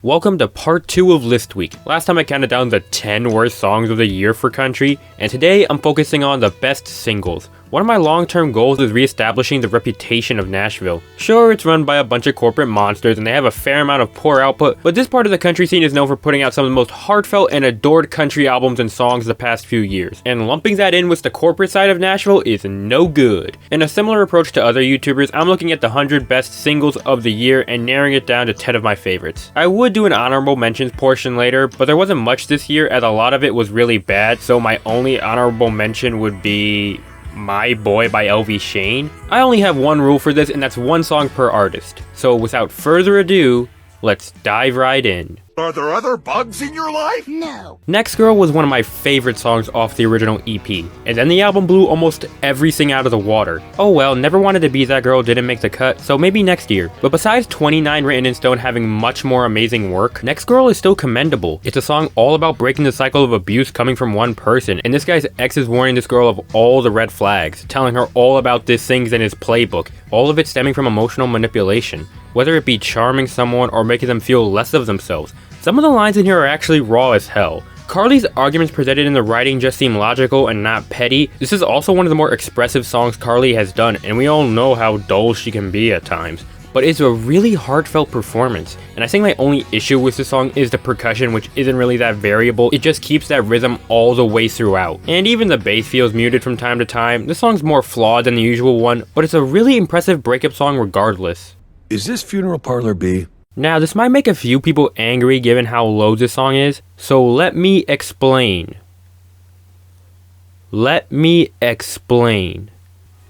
Welcome to part 2 of List Week. Last time I counted down the 10 worst songs of the year for country, and today I'm focusing on the best singles. One of my long-term goals is re-establishing the reputation of Nashville. Sure, it's run by a bunch of corporate monsters and they have a fair amount of poor output, but this part of the country scene is known for putting out some of the most heartfelt and adored country albums and songs the past few years. And lumping that in with the corporate side of Nashville is no good. In a similar approach to other YouTubers, I'm looking at the 100 best singles of the year and narrowing it down to 10 of my favorites. I would do an honorable mentions portion later, but there wasn't much this year as a lot of it was really bad, so my only honorable mention would be My Boy by LV Shane. I only have one rule for this, and that's one song per artist. So without further ado, let's dive right in. Are there other bugs in your life? No. Next Girl was one of my favorite songs off the original EP, and then the album blew almost everything out of the water. Oh well, Never Wanted to Be That Girl didn't make the cut, so maybe next year. But besides 29 Written in Stone having much more amazing work, Next Girl is still commendable. It's a song all about breaking the cycle of abuse coming from one person, and this guy's ex is warning this girl of all the red flags, telling her all about these things in his playbook, all of it stemming from emotional manipulation. Whether it be charming someone or making them feel less of themselves. Some of the lines in here are actually raw as hell. Carly's arguments presented in the writing just seem logical and not petty. This is also one of the more expressive songs Carly has done, and we all know how dull she can be at times. But it's a really heartfelt performance, and I think my only issue with the song is the percussion, which isn't really that variable. It just keeps that rhythm all the way throughout. And even the bass feels muted from time to time. This song's more flawed than the usual one, but it's a really impressive breakup song regardless. Is this Funeral Parlor B? Now, this might make a few people angry given how low this song is, so let me explain.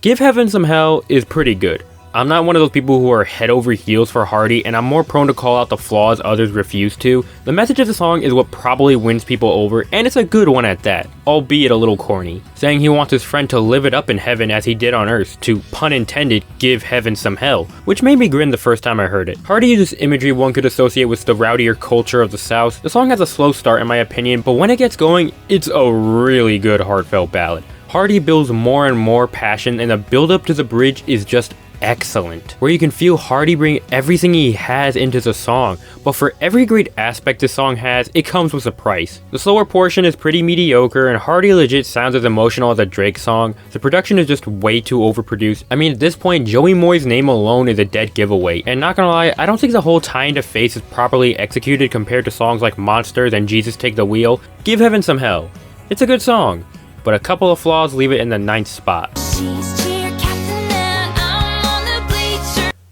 Give Heaven Some Hell is pretty good. I'm not one of those people who are head over heels for Hardy, and I'm more prone to call out the flaws others refuse to. The message of the song is what probably wins people over, and it's a good one at that, albeit a little corny. Saying he wants his friend to live it up in heaven as he did on earth, to, pun intended, give heaven some hell, which made me grin the first time I heard it. Hardy uses imagery one could associate with the rowdier culture of the South. The song has a slow start in my opinion, but when it gets going, it's a really good heartfelt ballad. Hardy builds more and more passion, and the build up to the bridge is just excellent, where you can feel Hardy bring everything he has into the song, but for every great aspect this song has, it comes with a price. The slower portion is pretty mediocre, and Hardy legit sounds as emotional as a Drake song. The production is just way too overproduced. I mean, at this point, Joey Moy's name alone is a dead giveaway, and not gonna lie, I don't think the whole Tie into Face is properly executed compared to songs like Monsters and Jesus Take the Wheel. Give Heaven Some Hell. It's a good song, but a couple of flaws leave it in the 9th spot.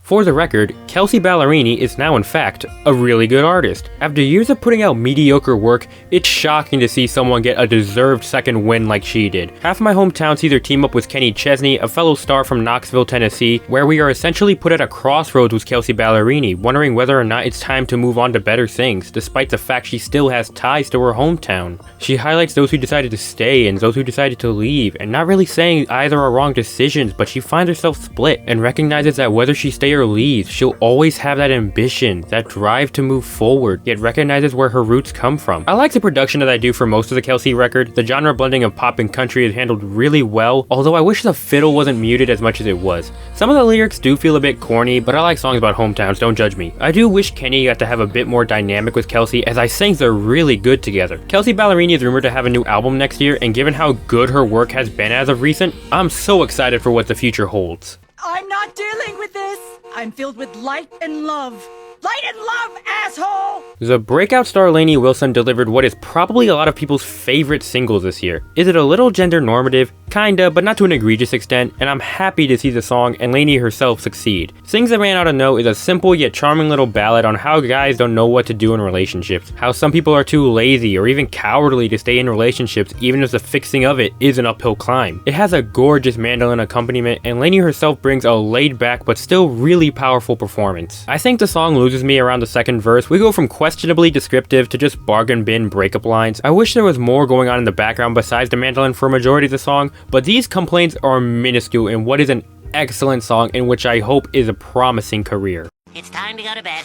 For the record, Kelsey Ballerini is now in fact a really good artist. After years of putting out mediocre work, it's shocking to see someone get a deserved second win like she did. Half my hometown sees her team up with Kenny Chesney, a fellow star from Knoxville, Tennessee, where we are essentially put at a crossroads with Kelsey Ballerini, wondering whether or not it's time to move on to better things, despite the fact she still has ties to her hometown. She highlights those who decided to stay and those who decided to leave, and not really saying either are wrong decisions, but she finds herself split and recognizes that whether she stays or leaves, she'll always have that ambition, that drive to move forward, yet recognizes where her roots come from. I like the production that I do for most of the Kelsey record. The genre blending of pop and country is handled really well, although I wish the fiddle wasn't muted as much as it was. Some of the lyrics do feel a bit corny, but I like songs about hometowns, don't judge me. I do wish Kenny got to have a bit more dynamic with Kelsey, as I think they're really good together. Kelsey Ballerini is rumored to have a new album next year, and given how good her work has been as of recent, I'm so excited for what the future holds. I'm not dealing with this. I'm filled with light and love. Light and love, asshole! The breakout star Lainey Wilson delivered what is probably a lot of people's favorite singles this year. Is it a little gender normative? Kinda, but not to an egregious extent, and I'm happy to see the song and Lainey herself succeed. Things That Ran Out of Know is a simple yet charming little ballad on how guys don't know what to do in relationships, how some people are too lazy or even cowardly to stay in relationships even if the fixing of it is an uphill climb. It has a gorgeous mandolin accompaniment, and Lainey herself brings a laid back but still really powerful performance. I think the song loses me around the second verse. We go from questionably descriptive to just bargain bin breakup lines. I wish there was more going on in the background besides the mandolin for a majority of the song, but these complaints are minuscule in what is an excellent song in which I hope is a promising career. It's time to go to bed.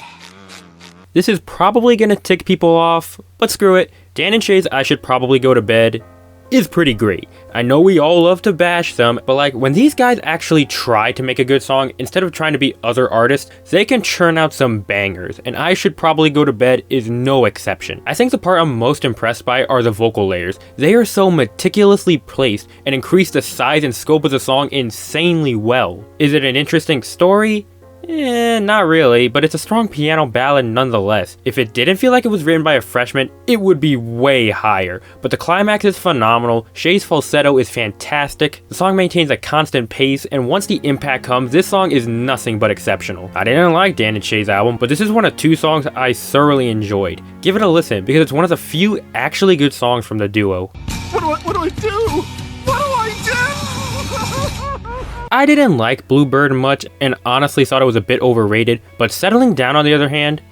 This is probably gonna tick people off, but screw it. Dan and Shay's I Should Probably Go to Bed is pretty great. I know we all love to bash them, but like when these guys actually try to make a good song, instead of trying to be other artists, they can churn out some bangers, and I Should Probably Go to Bed is no exception. I think the part I'm most impressed by are the vocal layers. They are so meticulously placed and increase the size and scope of the song insanely well. Is it an interesting story? Not really, but it's a strong piano ballad nonetheless. If it didn't feel like it was written by a freshman, it would be way higher. But the climax is phenomenal, Shay's falsetto is fantastic, the song maintains a constant pace, and once the impact comes, this song is nothing but exceptional. I didn't like Dan and Shay's album, but this is one of 2 songs I thoroughly enjoyed. Give it a listen, because it's one of the few actually good songs from the duo. What do I do? What do I do? I didn't like Bluebird much and honestly thought it was a bit overrated, but Settling Down on the other hand,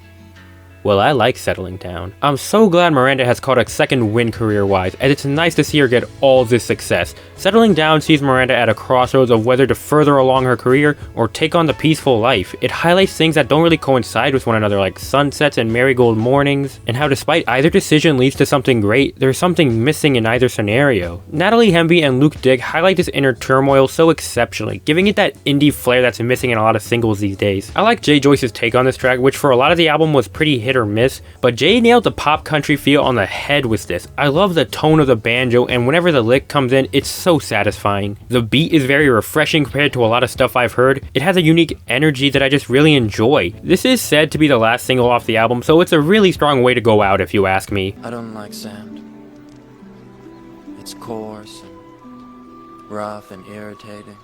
well, I like Settling Down. I'm so glad Miranda has caught a second win career-wise, and it's nice to see her get all this success. Settling Down sees Miranda at a crossroads of whether to further along her career or take on the peaceful life. It highlights things that don't really coincide with one another, like sunsets and marigold mornings, and how despite either decision leads to something great, there's something missing in either scenario. Natalie Hemby and Luke Digg highlight this inner turmoil so exceptionally, giving it that indie flair that's missing in a lot of singles these days. I like Jay Joyce's take on this track, which for a lot of the album was pretty hit or miss, but Jay nailed the pop country feel on the head with this. I love the tone of the banjo, and whenever the lick comes in, it's so satisfying. The beat is very refreshing compared to a lot of stuff I've heard. It has a unique energy that I just really enjoy. This is said to be the last single off the album, so it's a really strong way to go out if you ask me. I don't like sand. It's coarse and rough and irritating,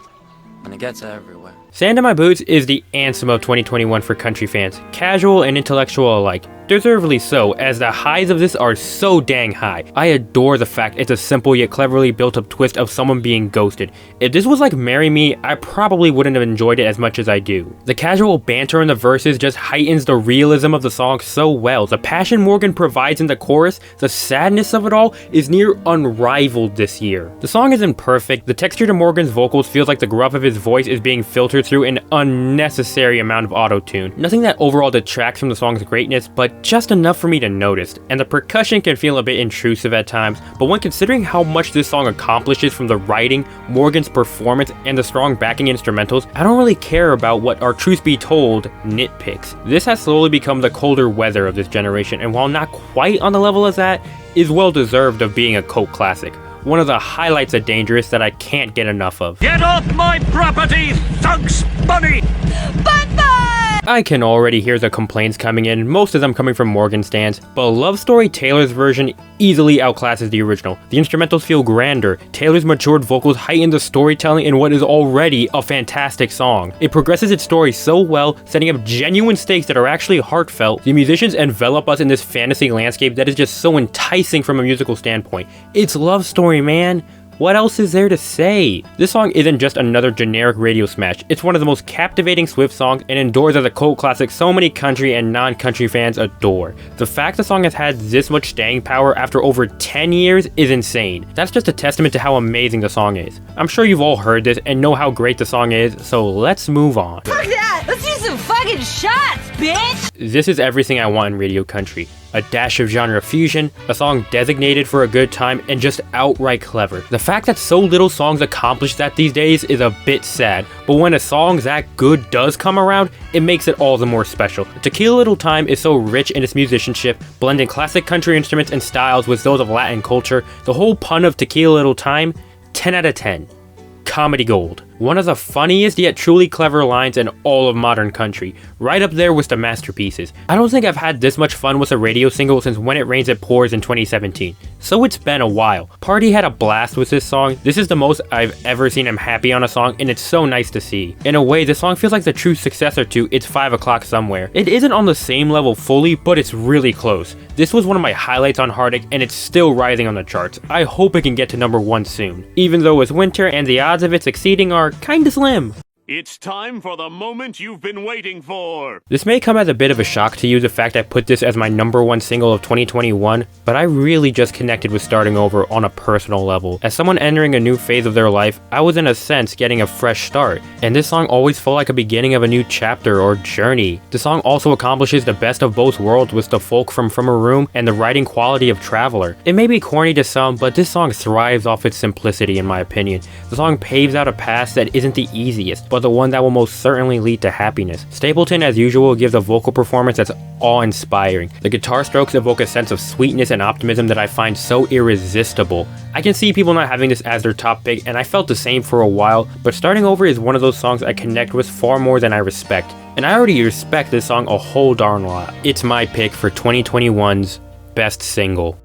and it gets everywhere. Sand in My Boots is the anthem of 2021 for country fans, casual and intellectual alike. Deservedly so, as the highs of this are so dang high. I adore the fact it's a simple yet cleverly built up twist of someone being ghosted. If this was like Marry Me, I probably wouldn't have enjoyed it as much as I do. The casual banter in the verses just heightens the realism of the song so well. The passion Morgan provides in the chorus, the sadness of it all, is near unrivaled this year. The song isn't perfect, the texture to Morgan's vocals feels like the gruff of his voice is being filtered through an unnecessary amount of auto-tune. Nothing that overall detracts from the song's greatness, but just enough for me to notice, and the percussion can feel a bit intrusive at times, but when considering how much this song accomplishes from the writing, Morgan's performance, and the strong backing instrumentals, I don't really care about what are, truth be told, nitpicks. This has slowly become the colder weather of this generation, and while not quite on the level as that, is well deserved of being a cult classic. One of the highlights of Dangerous that I can't get enough of. Get off my property, thugs bunny! I can already hear the complaints coming in, most of them coming from Morgan stans, but Love Story Taylor's version easily outclasses the original. The instrumentals feel grander, Taylor's matured vocals heighten the storytelling in what is already a fantastic song. It progresses its story so well, setting up genuine stakes that are actually heartfelt. The musicians envelop us in this fantasy landscape that is just so enticing from a musical standpoint. It's Love Story, man. What else is there to say? This song isn't just another generic radio smash, it's one of the most captivating Swift songs and endures as a cult classic so many country and non-country fans adore. The fact the song has had this much staying power after over 10 years is insane. That's just a testament to how amazing the song is. I'm sure you've all heard this and know how great the song is, so let's move on. Fuck that! Let's do some fucking shots, bitch! This is everything I want in radio country. A dash of genre fusion, a song designated for a good time, and just outright clever. The fact that so little songs accomplish that these days is a bit sad, but when a song that good does come around, it makes it all the more special. Tequila Little Time is so rich in its musicianship, blending classic country instruments and styles with those of Latin culture. The whole pun of Tequila Little Time, 10 out of 10. Comedy gold. One of the funniest yet truly clever lines in all of modern country, right up there with the masterpieces. I don't think I've had this much fun with a radio single since When It Rains It Pours in 2017, so it's been a while. Party had a blast with this song. This is the most I've ever seen him happy on a song, and it's so nice to see. In a way, this song feels like the true successor to It's 5 O'Clock Somewhere. It isn't on the same level fully, but it's really close. This was one of my highlights on Heartache, and it's still rising on the charts. I hope it can get to #1 soon, even though it's winter and the odds of it succeeding are kinda slim. It's time for the moment you've been waiting for. This may come as a bit of a shock to you, the fact I put this as my #1 single of 2021, but I really just connected with Starting Over on a personal level. As someone entering a new phase of their life, I was in a sense getting a fresh start, and this song always felt like a beginning of a new chapter or journey. The song also accomplishes the best of both worlds with the folk from a Room and the writing quality of Traveler. It may be corny to some, but this song thrives off its simplicity in my opinion. The song paves out a path that isn't the easiest, but the one that will most certainly lead to happiness. Stapleton, as usual, gives a vocal performance that's awe-inspiring. The guitar strokes evoke a sense of sweetness and optimism that I find so irresistible. I can see people not having this as their top pick, and I felt the same for a while, but Starting Over is one of those songs I connect with far more than I respect. And I already respect this song a whole darn lot. It's my pick for 2021's best single.